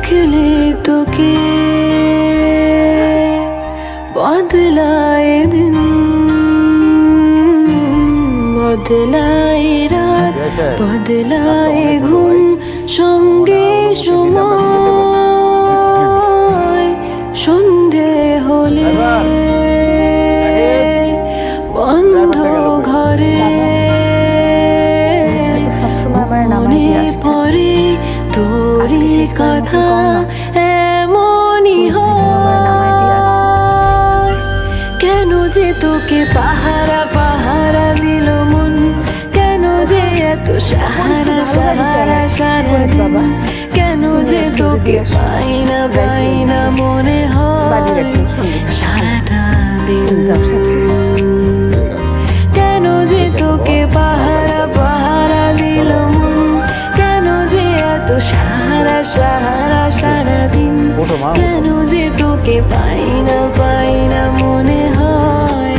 দেখলে তোকে বদলায় দিন, বদলায় রাত, বদলায় ঘুম, সঙ্গে সময় সন্ধে হলে বন্ধ ঘরে মনে পড়ে তোরই কথা। এমনই হয় কেন যে তোকে পাহারা পাহারা দিল মন, কেন যে এত সাহারা সাহারা সারাদিন, কেন যে তোকে পাই না মনে হয় সারাটা দিন, কেন যে তোকে পাহারা পাহারা দিল মন, কেন যে এত সাহারা সাহারা সারাদিন, কেন যে তোকে পাই না মনে হয়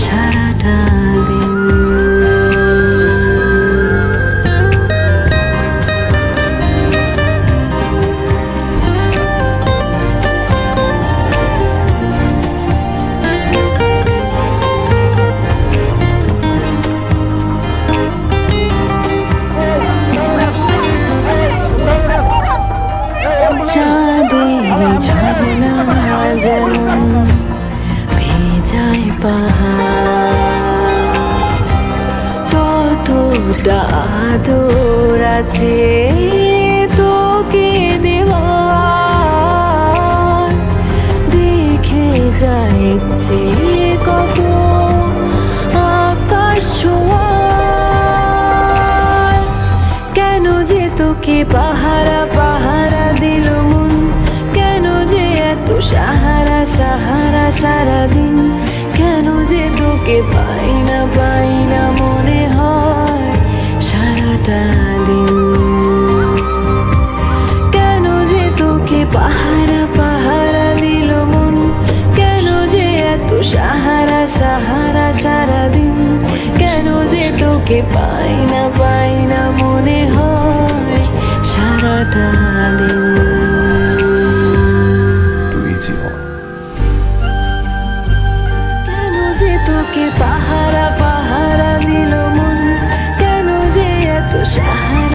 সারাটা দিন। চাঁদের ঝরনা যেমন ভেজায় পাহাড়, ততটা আদর আছে তোকে দেওয়ার, দেখে যাচ্ছে কত আকাশ ছোঁয়ার, কেন যে তোকে পাহারা পাহারা দিল মন, কেন যে এত সাহারা সাহারা সারাদিন, কেন যে তোকে পাই না মনে হয় সারাটা দিন, কেন যে তোকে পাহারা পাহারা দিল মন, কেন যে এত সাহারা সাহারা সারাদিন, কেন যে তোকে পাই